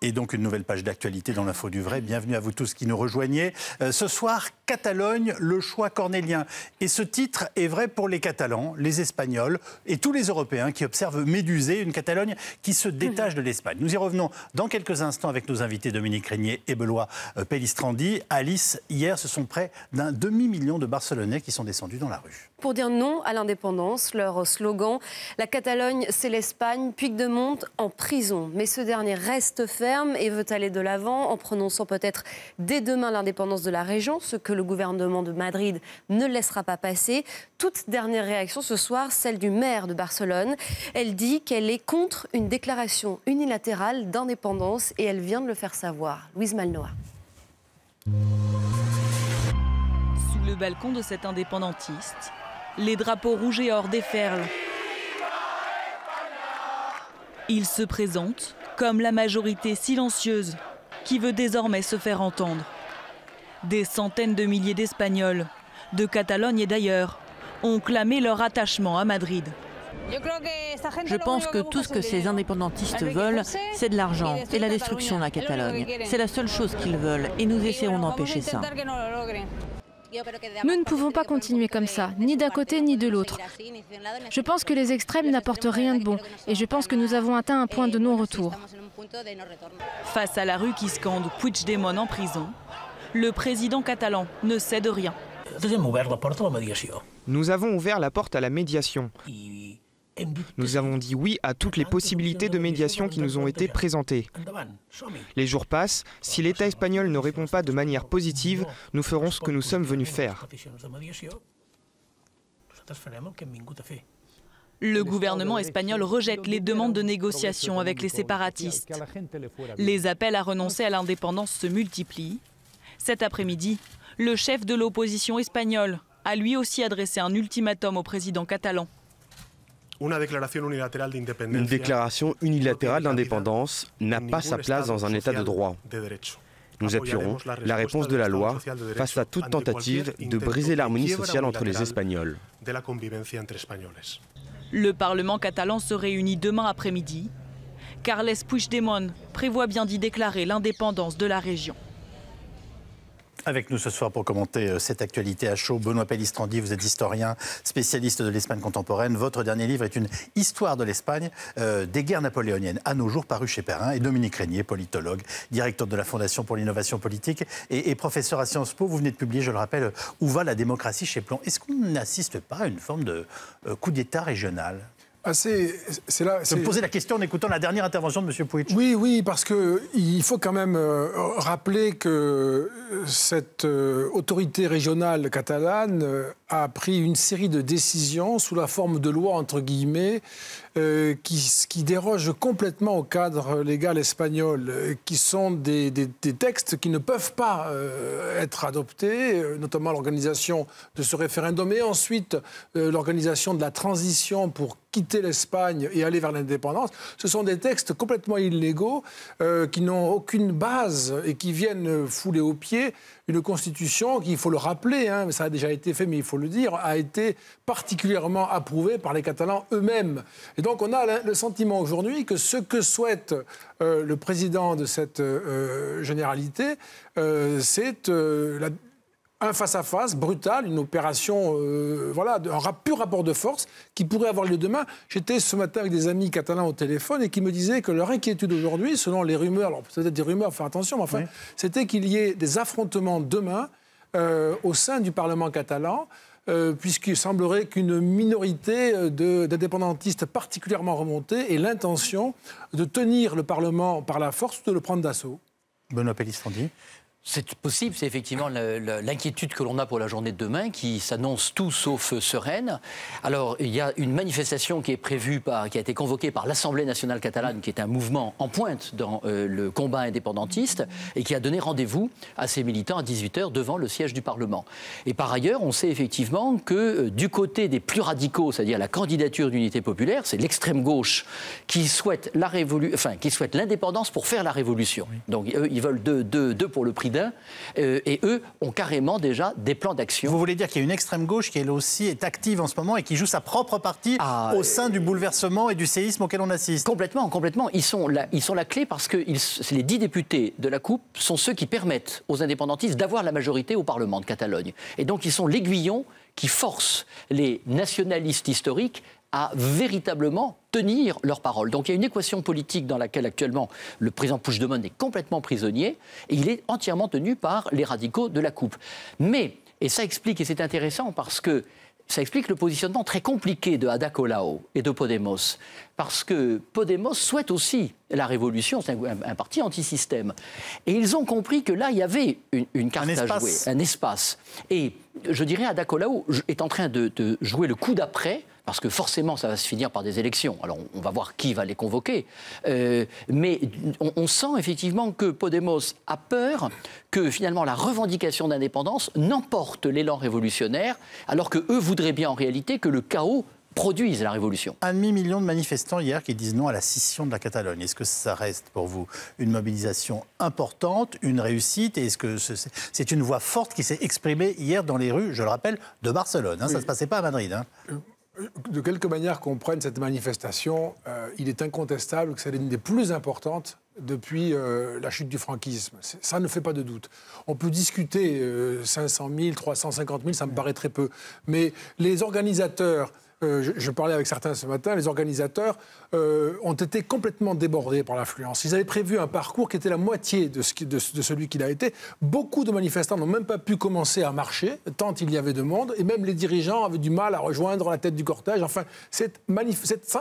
Et donc une nouvelle page d'actualité dans l'Info du Vrai. Bienvenue à vous tous qui nous rejoignez. Ce soir, Catalogne, le choix cornélien. Et ce titre est vrai pour les Catalans, les Espagnols et tous les Européens qui observent médusés une Catalogne qui se détache de l'Espagne. Nous y revenons dans quelques instants avec nos invités Dominique Régnier et Benoît Pellistrandi. Alice, hier, ce sont près d'un demi-million de Barcelonais qui sont descendus dans la rue. Pour dire non à l'indépendance, leur slogan « La Catalogne, c'est l'Espagne, Puigdemont en prison ». Mais ce dernier reste ferme et veut aller de l'avant en prononçant peut-être dès demain l'indépendance de la région, ce que le gouvernement de Madrid ne laissera pas passer. Toute dernière réaction ce soir, celle du maire de Barcelone. Elle dit qu'elle est contre une déclaration unilatérale d'indépendance et elle vient de le faire savoir. Louise Malnois. Sous le balcon de cet indépendantiste, les drapeaux rouges et or déferlent. Il se présente comme la majorité silencieuse qui veut désormais se faire entendre. Des centaines de milliers d'Espagnols, de Catalogne et d'ailleurs, ont clamé leur attachement à Madrid. Je pense que tout ce que ces indépendantistes veulent, c'est de l'argent et la destruction de la Catalogne. C'est la seule chose qu'ils veulent et nous essaierons d'empêcher ça. Nous ne pouvons pas continuer comme ça, ni d'un côté ni de l'autre. Je pense que les extrêmes n'apportent rien de bon et je pense que nous avons atteint un point de non-retour. Face à la rue qui scande Puigdemont en prison, le président catalan ne cède rien. Nous avons ouvert la porte à la médiation. Nous avons dit oui à toutes les possibilités de médiation qui nous ont été présentées. Les jours passent, si l'État espagnol ne répond pas de manière positive, nous ferons ce que nous sommes venus faire. Le gouvernement espagnol rejette les demandes de négociation avec les séparatistes. Les appels à renoncer à l'indépendance se multiplient. Cet après-midi, le chef de l'opposition espagnole a lui aussi adressé un ultimatum au président catalan. Une déclaration unilatérale d'indépendance n'a pas sa place dans un État de droit. Nous appuierons la réponse de la loi face à toute tentative de briser l'harmonie sociale entre les Espagnols. Le Parlement catalan se réunit demain après-midi. Carles Puigdemont prévoit bien d'y déclarer l'indépendance de la région. Avec nous ce soir pour commenter cette actualité à chaud, Benoît Pellistrandi, vous êtes historien, spécialiste de l'Espagne contemporaine. Votre dernier livre est une histoire de l'Espagne, des guerres napoléoniennes à nos jours, paru chez Perrin. Et Dominique Régnier, politologue, directeur de la Fondation pour l'innovation politique et professeur à Sciences Po. Vous venez de publier, je le rappelle, Où va la démocratie chez Plon. Est-ce qu'on n'assiste pas à une forme de coup d'État régional ? Je me posais la question en écoutant la dernière intervention de M. Puig. Oui, parce qu'il faut quand même rappeler que cette autorité régionale catalane a pris une série de décisions sous la forme de lois, entre guillemets, qui dérogent complètement au cadre légal espagnol, qui sont des textes qui ne peuvent pas être adoptés, notamment l'organisation de ce référendum et ensuite l'organisation de la transition pour quitter l'Espagne et aller vers l'indépendance. Ce sont des textes complètement illégaux qui n'ont aucune base et qui viennent fouler aux pieds une constitution qui, il faut le rappeler, hein, ça a déjà été fait mais il faut le dire, a été particulièrement approuvée par les Catalans eux-mêmes. Et donc on a le sentiment aujourd'hui que ce que souhaite le président de cette généralité, c'est un face-à-face brutal, une opération, un pur rapport de force qui pourrait avoir lieu demain. J'étais ce matin avec des amis catalans au téléphone et qui me disaient que leur inquiétude aujourd'hui, selon les rumeurs, alors peut-être des rumeurs, faire attention, mais enfin, c'était qu'il y ait des affrontements demain au sein du Parlement catalan, puisqu'il semblerait qu'une minorité d'indépendantistes particulièrement remontés ait l'intention de tenir le Parlement par la force ou de le prendre d'assaut. Benoît Pellistrandi. C'est possible, c'est effectivement l'inquiétude que l'on a pour la journée de demain qui s'annonce tout sauf sereine. Alors, il y a une manifestation qui est prévue, qui a été convoquée par l'Assemblée nationale catalane, qui est un mouvement en pointe dans le combat indépendantiste et qui a donné rendez-vous à ses militants à 18h devant le siège du Parlement. Et par ailleurs, on sait effectivement que du côté des plus radicaux, c'est-à-dire la candidature d'unité populaire, c'est l'extrême gauche qui souhaite l'indépendance pour faire la révolution. Donc, eux, ils veulent deux pour le prix président, et eux ont carrément déjà des plans d'action. Vous voulez dire qu'il y a une extrême gauche qui, elle aussi, est active en ce moment et qui joue sa propre partie au sein du bouleversement et du séisme auquel on assiste? Complètement, complètement. Ils sont la clé parce que les 10 députés de la CUP sont ceux qui permettent aux indépendantistes d'avoir la majorité au Parlement de Catalogne. Et donc ils sont l'aiguillon qui force les nationalistes historiques à véritablement tenir leur parole. Donc il y a une équation politique dans laquelle actuellement le président Puigdemont est complètement prisonnier et il est entièrement tenu par les radicaux de la CUP. Mais, et ça explique, et c'est intéressant parce que ça explique le positionnement très compliqué de Ada Colau et de Podemos. Parce que Podemos souhaite aussi la révolution, c'est un parti anti-système. Et ils ont compris que là, il y avait une carte à jouer, un espace. Et je dirais, Ada Colau est en train de jouer le coup d'après, parce que forcément, ça va se finir par des élections. Alors, on va voir qui va les convoquer. Mais on sent effectivement que Podemos a peur que, finalement, la revendication d'indépendance n'emporte l'élan révolutionnaire, alors qu'eux voudraient bien, en réalité, que le chaos produise la révolution. 1,5 million de manifestants hier qui disent non à la scission de la Catalogne. Est-ce que ça reste pour vous une mobilisation importante, une réussite? Et est-ce que c'est une voix forte qui s'est exprimée hier dans les rues, je le rappelle, de Barcelone, hein? Oui. Ça ne se passait pas à Madrid. Hein. De quelque manière qu'on prenne cette manifestation, il est incontestable que c'est l'une des plus importantes depuis la chute du franquisme. Ça ne fait pas de doute. On peut discuter 500 000, 350 000, ça me paraît très peu. Mais les organisateurs... je parlais avec certains ce matin, les organisateurs ont été complètement débordés par l'affluence. Ils avaient prévu un parcours qui était la moitié de celui qu'il a été. Beaucoup de manifestants n'ont même pas pu commencer à marcher, tant il y avait de monde, et même les dirigeants avaient du mal à rejoindre la tête du cortège. Enfin, c'est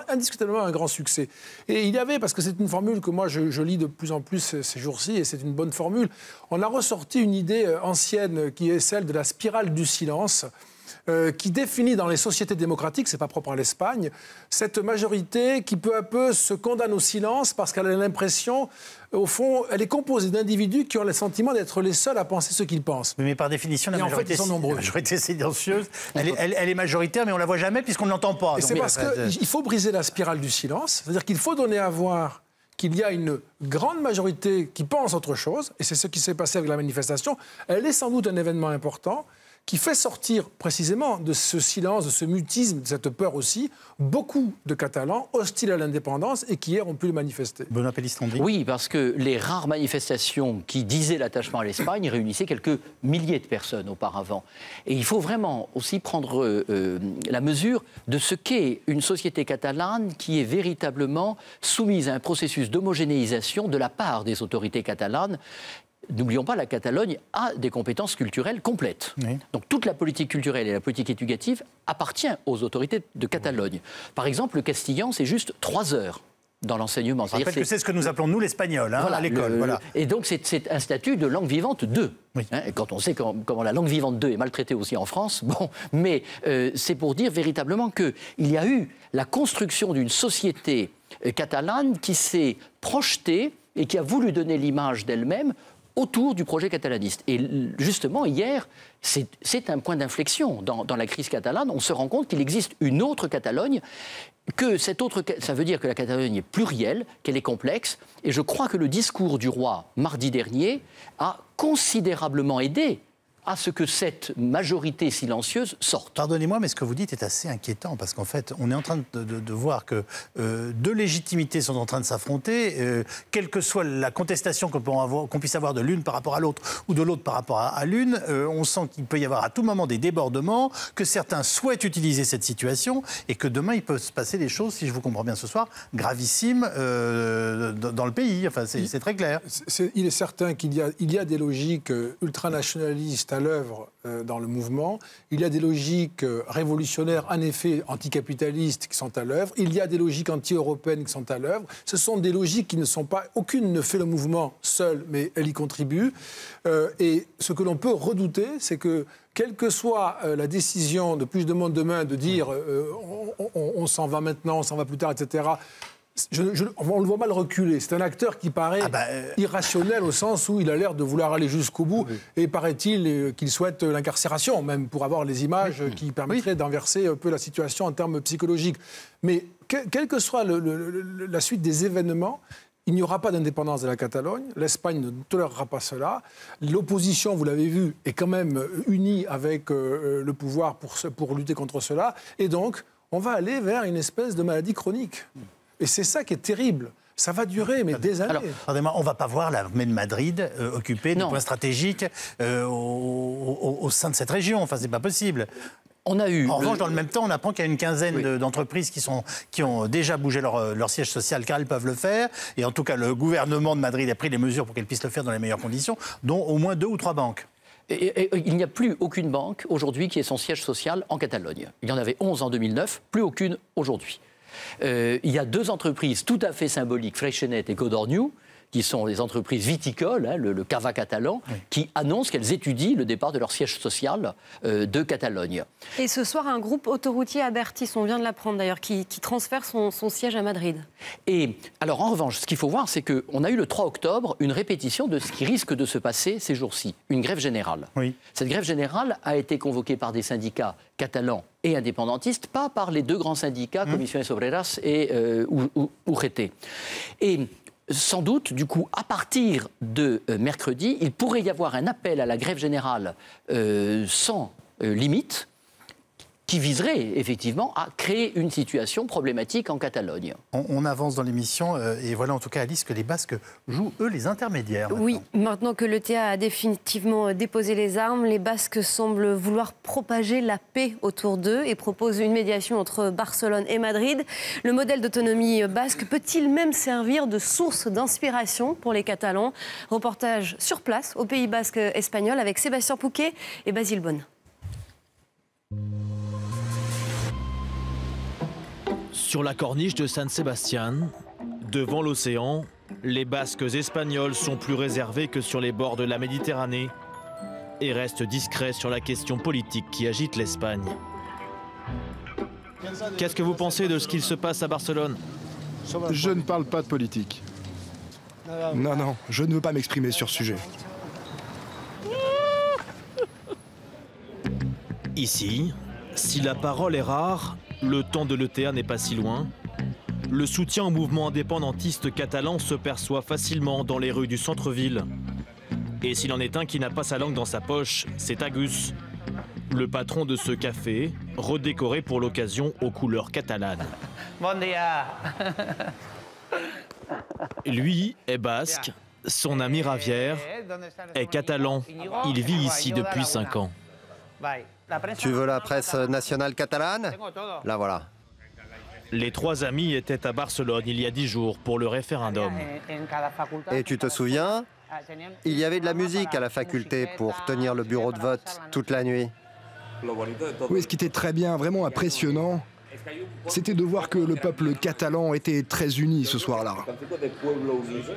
indiscutablement un grand succès. Et il y avait, parce que c'est une formule que moi je lis de plus en plus ces jours-ci, et c'est une bonne formule, on a ressorti une idée ancienne qui est celle de la spirale du silence, qui définit dans les sociétés démocratiques, c'est pas propre à l'Espagne, cette majorité qui peu à peu se condamne au silence parce qu'elle a l'impression, au fond, elle est composée d'individus qui ont le sentiment d'être les seuls à penser ce qu'ils pensent. Mais par définition, la majorité, la majorité silencieuse, elle est majoritaire, mais on la voit jamais puisqu'on ne l'entend pas. Et c'est parce qu'il faut briser la spirale du silence, c'est-à-dire qu'il faut donner à voir qu'il y a une grande majorité qui pense autre chose, et c'est ce qui s'est passé avec la manifestation. Elle est sans doute un événement important qui fait sortir précisément de ce silence, de ce mutisme, de cette peur aussi, beaucoup de Catalans hostiles à l'indépendance et qui hier ont pu le manifester. Benoît Pellistrandi. Oui, parce que les rares manifestations qui disaient l'attachement à l'Espagne réunissaient quelques milliers de personnes auparavant. Et il faut vraiment aussi prendre la mesure de ce qu'est une société catalane qui est véritablement soumise à un processus d'homogénéisation de la part des autorités catalanes. N'oublions pas, la Catalogne a des compétences culturelles complètes. Oui. Donc toute la politique culturelle et la politique éducative appartient aux autorités de Catalogne. Oui. Par exemple, le castillan, c'est juste 3 heures dans l'enseignement. Je rappelle que c'est ce que nous appelons, nous, l'espagnol, hein, voilà, à l'école. Voilà. Et donc c'est un statut de langue vivante 2. Oui. Hein, et quand on sait comment la langue vivante 2 est maltraitée aussi en France, bon, mais c'est pour dire véritablement qu'il y a eu la construction d'une société catalane qui s'est projetée et qui a voulu donner l'image d'elle-même autour du projet catalaniste. Et justement, hier, c'est un point d'inflexion dans la crise catalane. On se rend compte qu'il existe une autre Catalogne, que cette autre, ça veut dire que la Catalogne est plurielle, qu'elle est complexe. Et je crois que le discours du roi, mardi dernier, a considérablement aidé à ce que cette majorité silencieuse sorte. Pardonnez-moi, mais ce que vous dites est assez inquiétant, parce qu'en fait, on est en train de voir que deux légitimités sont en train de s'affronter, quelle que soit la contestation qu'on puisse avoir de l'une par rapport à l'autre, ou de l'autre par rapport à l'une, on sent qu'il peut y avoir à tout moment des débordements, que certains souhaitent utiliser cette situation, et que demain, il peut se passer des choses, si je vous comprends bien ce soir, gravissimes dans le pays. Enfin, c'est très clair. Il est certain qu'il y a des logiques ultranationalistes à l'œuvre dans le mouvement. Il y a des logiques révolutionnaires, en effet, anticapitalistes qui sont à l'œuvre. Il y a des logiques anti-européennes qui sont à l'œuvre. Ce sont des logiques qui ne sont pas... Aucune ne fait le mouvement seule, mais elle y contribue. Et ce que l'on peut redouter, c'est que, quelle que soit la décision de Puigdemont demain de dire on s'en va maintenant, on s'en va plus tard, etc., on le voit mal reculer. C'est un acteur qui paraît irrationnel au sens où il a l'air de vouloir aller jusqu'au bout. Oui. Et paraît-il qu'il souhaite l'incarcération, même pour avoir les images qui permettraient d'inverser un peu la situation en termes psychologiques. Mais quelle que soit la suite des événements, Il n'y aura pas d'indépendance de la Catalogne. L'Espagne ne tolérera pas cela. L'opposition, vous l'avez vu, est quand même unie avec le pouvoir pour lutter contre cela. Et donc, on va aller vers une espèce de maladie chronique. Et c'est ça qui est terrible. Ça va durer, mais des années. Alors, on ne va pas voir l'armée de Madrid occuper des points stratégiques au sein de cette région. Enfin, ce n'est pas possible. En revanche, dans le même temps, on apprend qu'il y a une quinzaine d'entreprises qui ont déjà bougé leur siège social car elles peuvent le faire. Et en tout cas, le gouvernement de Madrid a pris les mesures pour qu'elles puissent le faire dans les meilleures conditions, dont au moins 2 ou 3 banques. Et il n'y a plus aucune banque aujourd'hui qui ait son siège social en Catalogne. Il y en avait 11 en 2009, plus aucune aujourd'hui. Il y a 2 entreprises tout à fait symboliques, Freixenet et Codorniu, qui sont des entreprises viticoles, hein, le Cava catalan, qui annoncent qu'elles étudient le départ de leur siège social de Catalogne. Et ce soir, un groupe autoroutier Abertis, on vient de l'apprendre d'ailleurs, qui transfère son siège à Madrid. Et alors, en revanche, ce qu'il faut voir, c'est qu'on a eu le 3 octobre une répétition de ce qui risque de se passer ces jours-ci, une grève générale. Oui. Cette grève générale a été convoquée par des syndicats catalans et indépendantistes, pas par les 2 grands syndicats, Comisiones Obreras et UGT. Et sans doute, du coup, à partir de mercredi, il pourrait y avoir un appel à la grève générale sans limite, qui viserait effectivement à créer une situation problématique en Catalogne. On avance dans l'émission et voilà en tout cas, Alice, que les Basques jouent, eux, les intermédiaires. Maintenant. Oui, maintenant que l'ETA a définitivement déposé les armes, les Basques semblent vouloir propager la paix autour d'eux et proposent une médiation entre Barcelone et Madrid. Le modèle d'autonomie basque peut-il même servir de source d'inspiration pour les Catalans? Reportage sur place au Pays Basque espagnol avec Sébastien Pouquet et Basile Bonne. Sur la corniche de San Sebastián, devant l'océan, les Basques espagnols sont plus réservés que sur les bords de la Méditerranée et restent discrets sur la question politique qui agite l'Espagne. Qu'est-ce que vous pensez de ce qu'il se passe à Barcelone? Je ne parle pas de politique. Non, je ne veux pas m'exprimer sur ce sujet. Ici, si la parole est rare, le temps de l'ETA n'est pas si loin. Le soutien au mouvement indépendantiste catalan se perçoit facilement dans les rues du centre-ville. Et s'il en est un qui n'a pas sa langue dans sa poche, c'est Agus, le patron de ce café, redécoré pour l'occasion aux couleurs catalanes. Bon dia. Lui est basque, son ami Javier est catalan. Il vit ici depuis 5 ans. Tu veux la presse nationale catalane? La voilà. Les 3 amis étaient à Barcelone il y a 10 jours pour le référendum. Et tu te souviens? Il y avait de la musique à la faculté pour tenir le bureau de vote toute la nuit. Oui, ce qui était très bien, vraiment impressionnant, c'était de voir que le peuple catalan était très uni ce soir-là.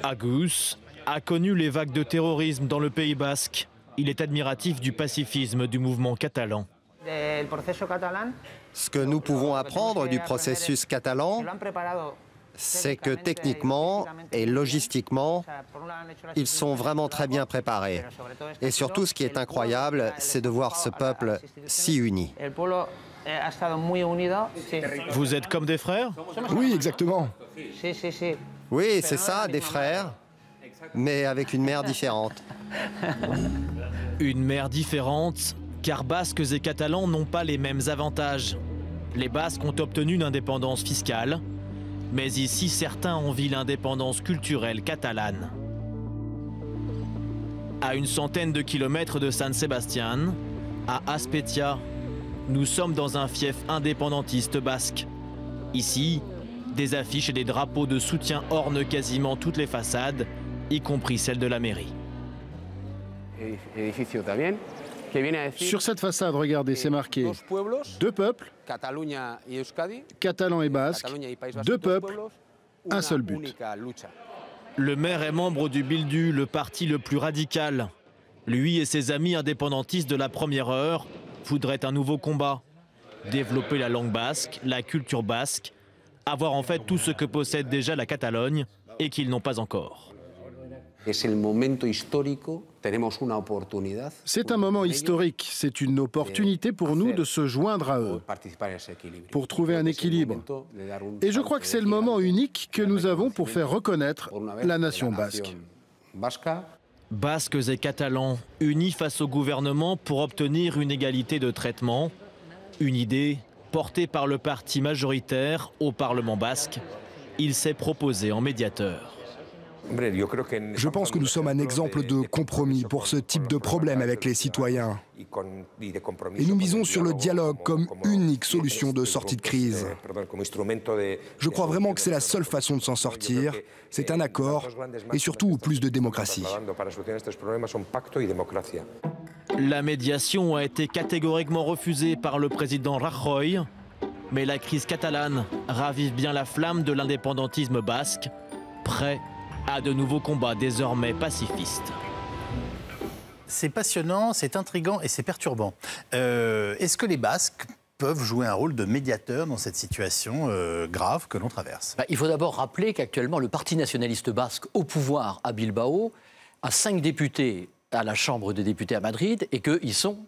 Agus a connu les vagues de terrorisme dans le Pays Basque. Il est admiratif du pacifisme du mouvement catalan. Ce que nous pouvons apprendre du processus catalan, c'est que techniquement et logistiquement, ils sont vraiment très bien préparés. Et surtout, ce qui est incroyable, c'est de voir ce peuple si uni. Vous êtes comme des frères? Oui, exactement. Oui, c'est ça, des frères, mais avec une mère différente. Une mère différente, car Basques et Catalans n'ont pas les mêmes avantages. Les Basques ont obtenu l'indépendance fiscale, mais ici certains envient l'indépendance culturelle catalane. À une centaine de kilomètres de San Sebastián, à Azpeitia, nous sommes dans un fief indépendantiste basque. Ici, des affiches et des drapeaux de soutien ornent quasiment toutes les façades, y compris celle de la mairie. Sur cette façade, regardez, c'est marqué 2 peuples, catalans et basques, 2 peuples, un seul but. Le maire est membre du Bildu, le parti le plus radical. Lui et ses amis indépendantistes de la première heure voudraient un nouveau combat. Développer la langue basque, la culture basque, avoir en fait tout ce que possède déjà la Catalogne et qu'ils n'ont pas encore. C'est un moment historique, c'est une opportunité pour nous de se joindre à eux, pour trouver un équilibre. Et je crois que c'est le moment unique que nous avons pour faire reconnaître la nation basque. Basques et Catalans unis face au gouvernement pour obtenir une égalité de traitement. Une idée portée par le parti majoritaire au Parlement basque. Il s'est proposé en médiateur. Je pense que nous sommes un exemple de compromis pour ce type de problème avec les citoyens. Et nous misons sur le dialogue comme unique solution de sortie de crise. Je crois vraiment que c'est la seule façon de s'en sortir. C'est un accord et surtout plus de démocratie. La médiation a été catégoriquement refusée par le président Rajoy. Mais la crise catalane ravive bien la flamme de l'indépendantisme basque, prêt à de nouveaux combats désormais pacifistes. C'est passionnant, c'est intriguant et c'est perturbant. Est-ce que les Basques peuvent jouer un rôle de médiateur dans cette situation grave que l'on traverse? Il faut d'abord rappeler qu'actuellement, le Parti nationaliste basque au pouvoir à Bilbao a 5 députés à la Chambre des députés à Madrid et qu'ils sont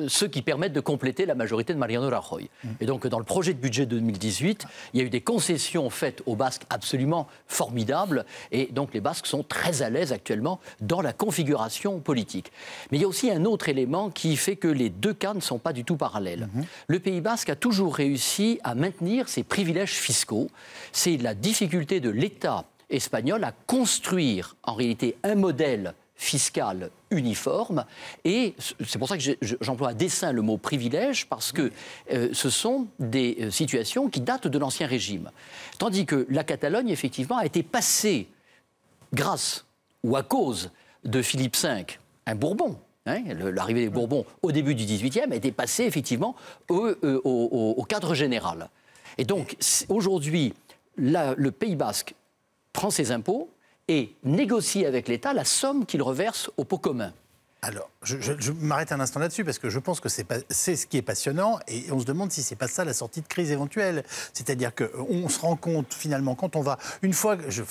ceux qui permettent de compléter la majorité de Mariano Rajoy. Et donc, dans le projet de budget 2018, il y a eu des concessions faites aux Basques absolument formidables. Et donc, les Basques sont très à l'aise actuellement dans la configuration politique. Mais il y a aussi un autre élément qui fait que les deux cas ne sont pas du tout parallèles. Le Pays basque a toujours réussi à maintenir ses privilèges fiscaux. C'est la difficulté de l'État espagnol à construire, en réalité, un modèle fiscal uniforme, et c'est pour ça que j'emploie à dessein le mot privilège, parce que ce sont des situations qui datent de l'Ancien Régime. Tandis que la Catalogne, effectivement, a été passée, grâce ou à cause de Philippe V, un Bourbon, l'arrivée des Bourbons au début du XVIIIe, a été passée, effectivement, au cadre général. Et donc, aujourd'hui, le Pays basque prend ses impôts, et négocie avec l'État la somme qu'il reverse au pot commun. Alors, je m'arrête un instant là-dessus parce que je pense que c'est ce qui est passionnant et on se demande si c'est pas ça la sortie de crise éventuelle. C'est-à-dire qu'on se rend compte finalement quand on va, une fois, je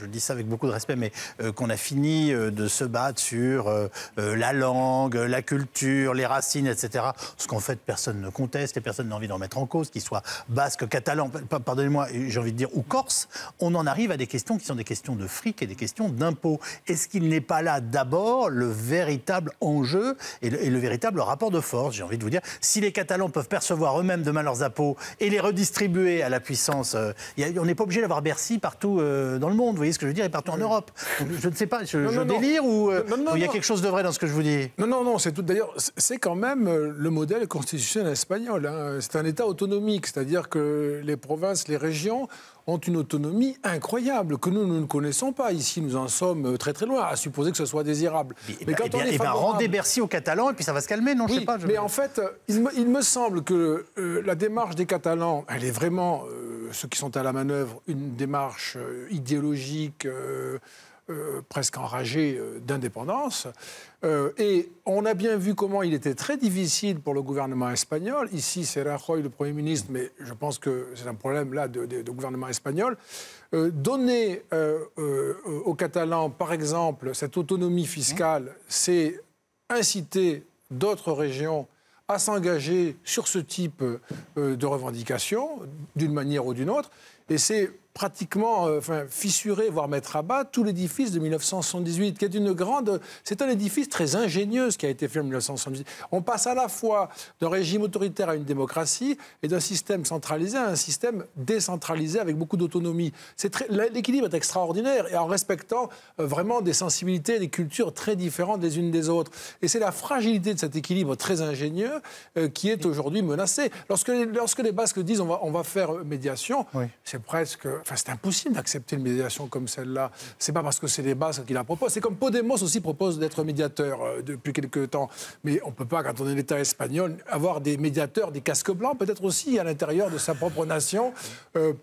dis ça avec beaucoup de respect, mais qu'on a fini de se battre sur la langue, la culture, les racines, etc. Ce qu'en fait personne ne conteste et personne n'a envie d'en mettre en cause, qu'il soit basque, catalan, pardonnez-moi, j'ai envie de dire, ou corse, on en arrive à des questions qui sont des questions de fric et des questions d'impôts. Est-ce qu'il n'est pas là d'abord le véritable enjeu et le véritable rapport de force, j'ai envie de vous dire. Si les Catalans peuvent percevoir eux-mêmes demain leurs impôts et les redistribuer à la puissance, on n'est pas obligé d'avoir Bercy partout dans le monde, vous voyez ce que je veux dire, et partout en Europe. Donc, je ne sais pas, je délire ou il y a quelque chose de vrai dans ce que je vous dis? Non, c'est tout. D'ailleurs, c'est quand même le modèle constitutionnel espagnol. C'est un État autonomique, c'est-à-dire que les provinces, les régions ont une autonomie incroyable que nous ne connaissons pas. Ici, nous en sommes très très loin, à supposer que ce soit désirable. Mais quand on est favorable... rendez Bercy aux Catalans et puis ça va se calmer, non? Oui, je sais pas. Mais en fait, il me semble que la démarche des Catalans, elle est vraiment, ceux qui sont à la manœuvre, une démarche idéologique, presque enragée d'indépendance. Et on a bien vu comment il était très difficile pour le gouvernement espagnol. Ici, c'est Rajoy, le Premier ministre, mais je pense que c'est un problème là de gouvernement espagnol. Donner aux Catalans, par exemple, cette autonomie fiscale, c'est inciter d'autres régions à s'engager sur ce type de revendications, d'une manière ou d'une autre. Et c'est pratiquement fissurer, voire mettre à bas tout l'édifice de 1978, qui est c'est un édifice très ingénieux, ce qui a été fait en 1978. On passe à la fois d'un régime autoritaire à une démocratie et d'un système centralisé à un système décentralisé avec beaucoup d'autonomie. L'équilibre est extraordinaire et en respectant vraiment des sensibilités, des cultures très différentes les unes des autres. Et c'est la fragilité de cet équilibre très ingénieux qui est aujourd'hui menacée. Lorsque les Basques disent on va faire médiation, oui. C'est presque... c'est impossible d'accepter une médiation comme celle-là. C'est pas parce que c'est les Basques qui la proposent. C'est comme Podemos aussi propose d'être médiateur depuis quelques temps. Mais on ne peut pas, quand on est l'État espagnol, avoir des médiateurs, des casques blancs, peut-être aussi à l'intérieur de sa propre nation,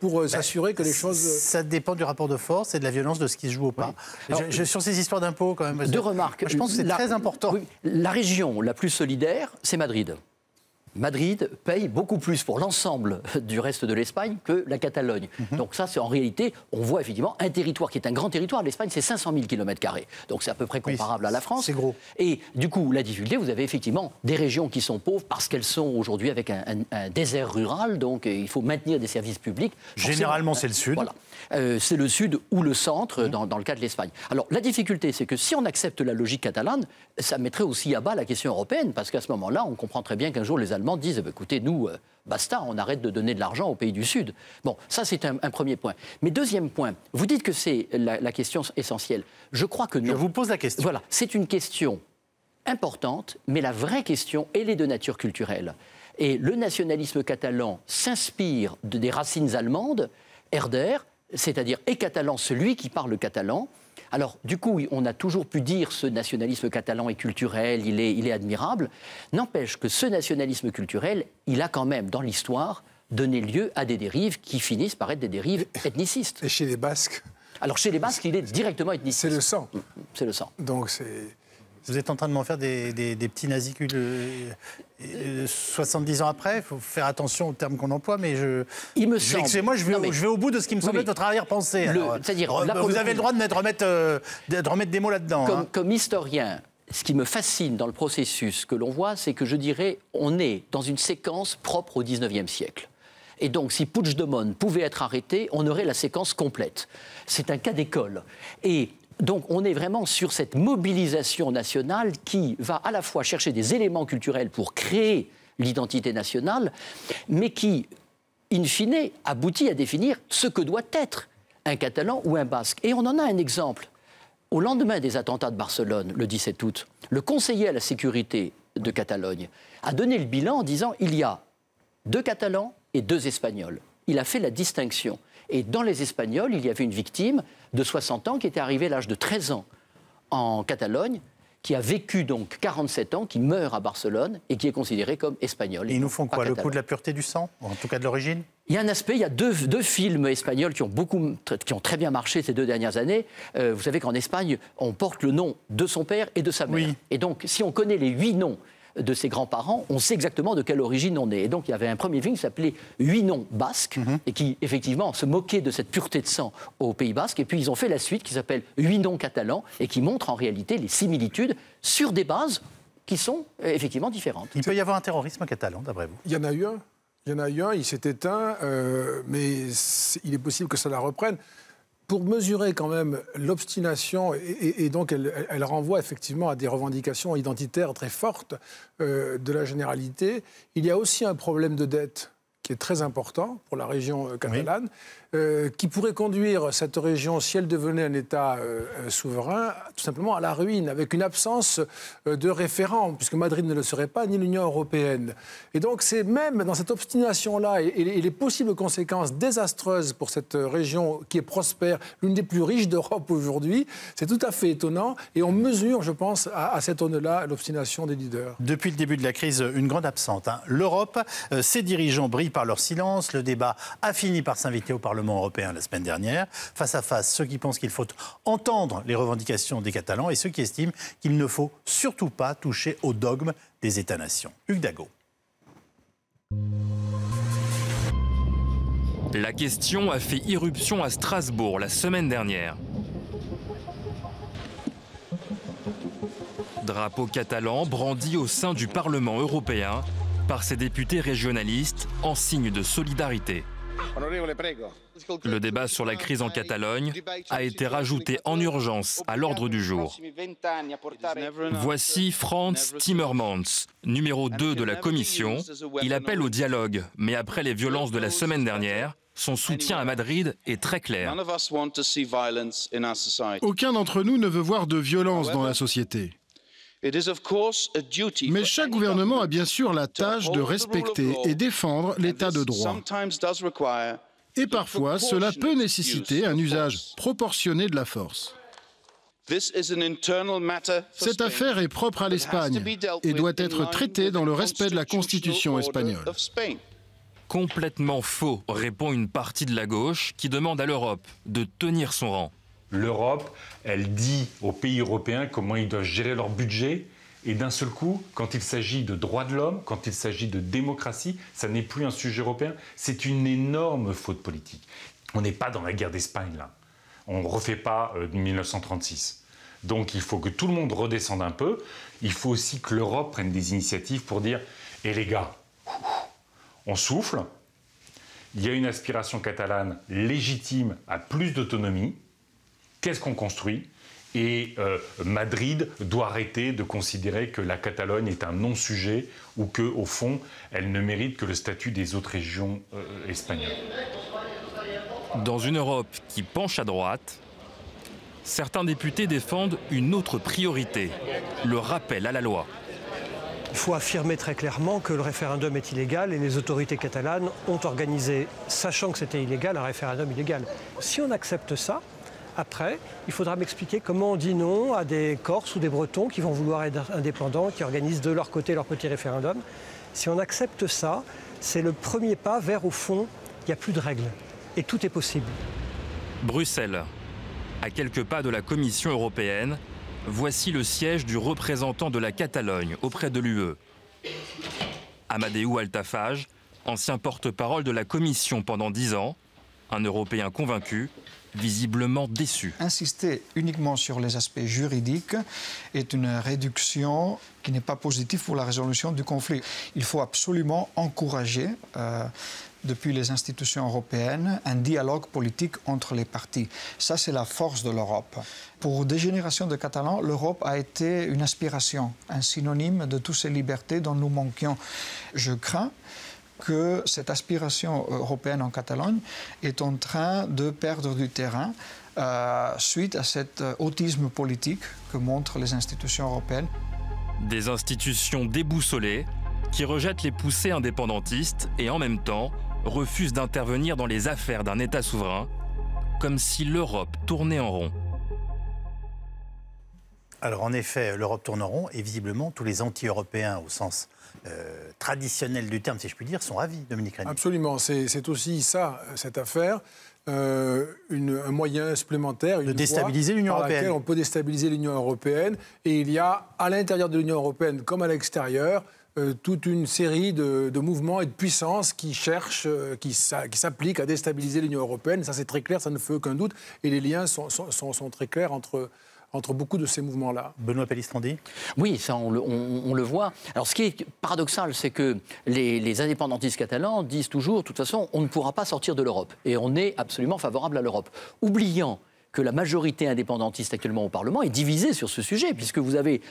pour s'assurer que les choses... Ça dépend du rapport de force et de la violence de ce qui se joue ou pas. Oui. Alors, sur ces histoires d'impôts, quand même... Deux remarques. Je pense que c'est très important. Oui, la région la plus solidaire, c'est Madrid. Madrid paye beaucoup plus pour l'ensemble du reste de l'Espagne que la Catalogne. Donc ça, c'est en réalité, on voit effectivement un territoire qui est un grand territoire. L'Espagne, c'est 500 000 km². Donc c'est à peu près comparable à la France. C'est gros. Et du coup, la difficulté, vous avez effectivement des régions qui sont pauvres parce qu'elles sont aujourd'hui avec un désert rural. Donc il faut maintenir des services publics. Généralement, c'est le sud. Voilà. C'est le sud ou le centre dans le cas de l'Espagne. Alors la difficulté, c'est que si on accepte la logique catalane, ça mettrait aussi à bas la question européenne, parce qu'à ce moment-là, on comprend très bien qu'un jour les Allemands disent écoutez, nous, basta, on arrête de donner de l'argent aux pays du Sud. Bon, ça c'est un premier point. Mais deuxième point, vous dites que c'est la question essentielle. Je crois que non. Je vous pose la question. Voilà, c'est une question importante, mais la vraie question, elle est de nature culturelle. Et le nationalisme catalan s'inspire des racines allemandes, Herder, c'est-à-dire est catalan celui qui parle catalan. Alors, du coup, on a toujours pu dire ce nationalisme catalan est culturel, il est admirable. N'empêche que ce nationalisme culturel, il a quand même, dans l'histoire, donné lieu à des dérives qui finissent par être des dérives ethnicistes. Et chez les Basques? Alors, chez les Basques, il est directement ethniciste. C'est le sang. C'est le sang. Donc, c'est... Vous êtes en train de m'en faire des petits nazis 70 ans après. Il faut faire attention aux termes qu'on emploie, mais il me semble. Excusez-moi, je vais au bout de ce qui me semble être votre arrière-pensée. C'est-à-dire, vous avez le droit de remettre des mots là-dedans. Comme historien, ce qui me fascine dans le processus que l'on voit, c'est que je dirais, on est dans une séquence propre au XIXe siècle. Et donc, si Puigdemont pouvait être arrêté, on aurait la séquence complète. C'est un cas d'école. Et donc, on est vraiment sur cette mobilisation nationale qui va à la fois chercher des éléments culturels pour créer l'identité nationale, mais qui, in fine, aboutit à définir ce que doit être un Catalan ou un Basque. Et on en a un exemple. Au lendemain des attentats de Barcelone, le 17 août, le conseiller à la sécurité de Catalogne a donné le bilan en disant il y a 2 Catalans et 2 Espagnols. Il a fait la distinction. Et dans les Espagnols, il y avait une victime de 60 ans qui était arrivée à l'âge de 13 ans en Catalogne, qui a vécu donc 47 ans, qui meurt à Barcelone et qui est considéré comme espagnol. Et ils nous font quoi? Le coup de la pureté du sang? En tout cas de l'origine? Il y a un aspect, il y a deux films espagnols qui ont très bien marché ces 2 dernières années. Vous savez qu'en Espagne, on porte le nom de son père et de sa mère. Oui. Et donc, si on connaît les 8 noms de ses grands-parents, on sait exactement de quelle origine on est. Et donc, il y avait un premier film qui s'appelait 8 noms basques, et qui, effectivement, se moquait de cette pureté de sang au Pays Basque. Et puis, ils ont fait la suite qui s'appelle 8 noms catalans, et qui montre en réalité les similitudes sur des bases qui sont effectivement différentes. Il peut y avoir un terrorisme catalan, d'après vous? Il y en a eu un. Il s'est éteint, mais il est possible que ça la reprenne. Pour mesurer quand même l'obstination, et donc elle renvoie effectivement à des revendications identitaires très fortes de la généralité, il y a aussi un problème de dette qui est très important pour la région catalane, qui pourrait conduire cette région, si elle devenait un État souverain, tout simplement à la ruine, avec une absence de référent, puisque Madrid ne le serait pas, ni l'Union européenne. Et donc c'est même dans cette obstination-là et les possibles conséquences désastreuses pour cette région qui est prospère, l'une des plus riches d'Europe aujourd'hui, c'est tout à fait étonnant, et on mesure, je pense, à cette aune-là, l'obstination des leaders. Depuis le début de la crise, une grande absente. L'Europe, ses dirigeants brillent par leur silence, le débat a fini par s'inviter au Parlement européen la semaine dernière. Face à face, ceux qui pensent qu'il faut entendre les revendications des Catalans et ceux qui estiment qu'il ne faut surtout pas toucher au dogme des États-nations. Hugues Dago. La question a fait irruption à Strasbourg la semaine dernière. Drapeau catalan brandi au sein du Parlement européen par ses députés régionalistes en signe de solidarité. Le débat sur la crise en Catalogne a été rajouté en urgence à l'ordre du jour. Voici Frans Timmermans, numéro 2 de la Commission. Il appelle au dialogue, mais après les violences de la semaine dernière, son soutien à Madrid est très clair. Aucun d'entre nous ne veut voir de violence dans la société. Mais chaque gouvernement a bien sûr la tâche de respecter et défendre l'état de droit. Et parfois, cela peut nécessiter un usage proportionné de la force. Cette affaire est propre à l'Espagne et doit être traitée dans le respect de la Constitution espagnole. Complètement faux, répond une partie de la gauche qui demande à l'Europe de tenir son rang. L'Europe, elle dit aux pays européens comment ils doivent gérer leur budget, Et d'un seul coup, quand il s'agit de droits de l'homme, quand il s'agit de démocratie, ça n'est plus un sujet européen. C'est une énorme faute politique. On n'est pas dans la guerre d'Espagne, là. On ne refait pas 1936. Donc il faut que tout le monde redescende un peu. Il faut aussi que l'Europe prenne des initiatives pour dire « Eh les gars, on souffle. Il y a une aspiration catalane légitime à plus d'autonomie. Qu'est-ce qu'on construit ? Et Madrid doit arrêter de considérer que la Catalogne est un non-sujet ou qu'au fond, elle ne mérite que le statut des autres régions espagnoles. » Dans une Europe qui penche à droite, certains députés défendent une autre priorité, le rappel à la loi. Il faut affirmer très clairement que le référendum est illégal et les autorités catalanes ont organisé, sachant que c'était illégal, un référendum illégal. Si on accepte ça, après, il faudra m'expliquer comment on dit non à des Corses ou des Bretons qui vont vouloir être indépendants, qui organisent de leur côté leur petit référendum. Si on accepte ça, c'est le premier pas vers, au fond, il n'y a plus de règles. Et tout est possible. Bruxelles. À quelques pas de la Commission européenne, voici le siège du représentant de la Catalogne auprès de l'UE. Amadeu Altafaj, ancien porte-parole de la Commission pendant 10 ans, un Européen convaincu, visiblement déçu. Insister uniquement sur les aspects juridiques est une réduction qui n'est pas positive pour la résolution du conflit. Il faut absolument encourager, depuis les institutions européennes, un dialogue politique entre les partis. Ça, c'est la force de l'Europe. Pour des générations de Catalans, l'Europe a été une aspiration, un synonyme de toutes ces libertés dont nous manquions. Je crains que cette aspiration européenne en Catalogne est en train de perdre du terrain suite à cet autisme politique que montrent les institutions européennes. Des institutions déboussolées qui rejettent les poussées indépendantistes et en même temps refusent d'intervenir dans les affaires d'un État souverain, comme si l'Europe tournait en rond. Alors en effet, l'Europe tourne en rond et visiblement tous les anti-européens au sens traditionnel du terme, si je puis dire, sont ravis, Dominique Régnier. Absolument, c'est aussi ça, cette affaire, un moyen supplémentaire, de déstabiliser l'Union européenne. Par laquelle on peut déstabiliser l'Union européenne. Et il y a, à l'intérieur de l'Union européenne comme à l'extérieur, toute une série de mouvements et de puissances qui cherchent, qui s'appliquent à déstabiliser l'Union européenne. Ça, c'est très clair, ça ne fait aucun doute. Et les liens sont très clairs entre beaucoup de ces mouvements-là. Benoît Pellistrandi ? Oui, ça on le voit. Alors ce qui est paradoxal, c'est que les indépendantistes catalans disent toujours, de toute façon, on ne pourra pas sortir de l'Europe. Et on est absolument favorable à l'Europe. Oubliant que la majorité indépendantiste actuellement au Parlement est divisée sur ce sujet, puisque vous avez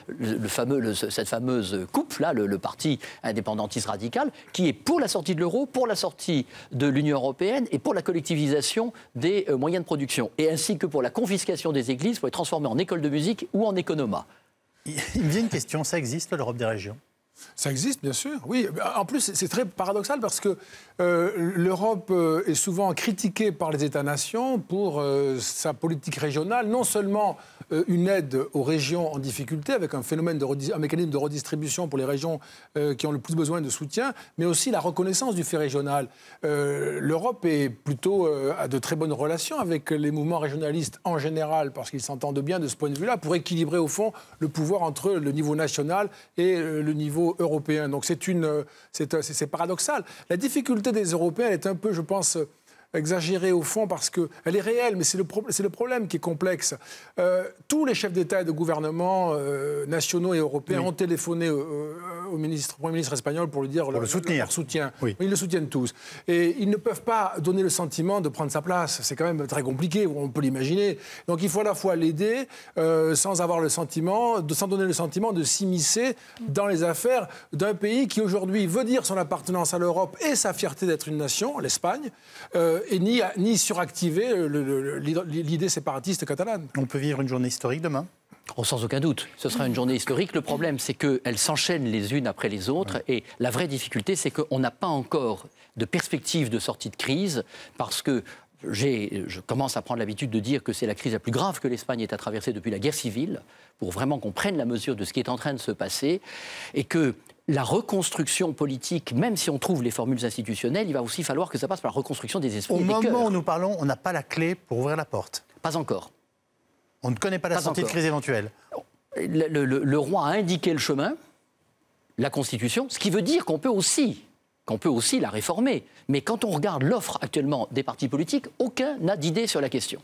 cette fameuse couple-là, le parti indépendantiste radical, qui est pour la sortie de l'euro, pour la sortie de l'Union européenne et pour la collectivisation des moyens de production, et ainsi que pour la confiscation des églises pour les transformer en école de musique ou en économat. Il me vient une question, ça existe l'Europe des régions ? Ça existe, bien sûr, oui. En plus, c'est très paradoxal parce que l'Europe est souvent critiquée par les États-nations pour sa politique régionale, non seulement une aide aux régions en difficulté, avec un mécanisme de redistribution pour les régions qui ont le plus besoin de soutien, mais aussi la reconnaissance du fait régional. L'Europe est plutôt à de très bonnes relations avec les mouvements régionalistes en général, parce qu'ils s'entendent bien de ce point de vue-là, pour équilibrer au fond le pouvoir entre le niveau national et le niveau européen. Donc c'est paradoxal. La difficulté des Européens elle est un peu, je pense, exagérée au fond parce qu'elle est réelle, mais c'est le problème qui est complexe. Tous les chefs d'État et de gouvernement nationaux et européens ont téléphoné au Premier ministre espagnol pour lui dire le soutenir. Leur soutien. Oui. Ils le soutiennent tous. Et ils ne peuvent pas donner le sentiment de prendre sa place. C'est quand même très compliqué, on peut l'imaginer. Donc il faut à la fois l'aider sans donner le sentiment de s'immiscer dans les affaires d'un pays qui aujourd'hui veut dire son appartenance à l'Europe et sa fierté d'être une nation, l'Espagne, et ni suractiver l'idée séparatiste catalane. On peut vivre une journée historique demain ? Oh, sans aucun doute. Ce sera une journée historique. Le problème, c'est qu'elles s'enchaînent les unes après les autres. Ouais. Et la vraie difficulté, c'est qu'on n'a pas encore de perspective de sortie de crise parce que je commence à prendre l'habitude de dire que c'est la crise la plus grave que l'Espagne ait à traverser depuis la guerre civile, pour vraiment qu'on prenne la mesure de ce qui est en train de se passer, et que la reconstruction politique, même si on trouve les formules institutionnelles, il va aussi falloir que ça passe par la reconstruction des esprits et des cœurs. Au moment où nous parlons, on n'a pas la clé pour ouvrir la porte. Pas encore. On ne connaît pas la sortie de crise éventuelle. Le roi a indiqué le chemin, la Constitution, ce qui veut dire qu'on peut aussi la réformer. Mais quand on regarde l'offre actuellement des partis politiques, aucun n'a d'idée sur la question.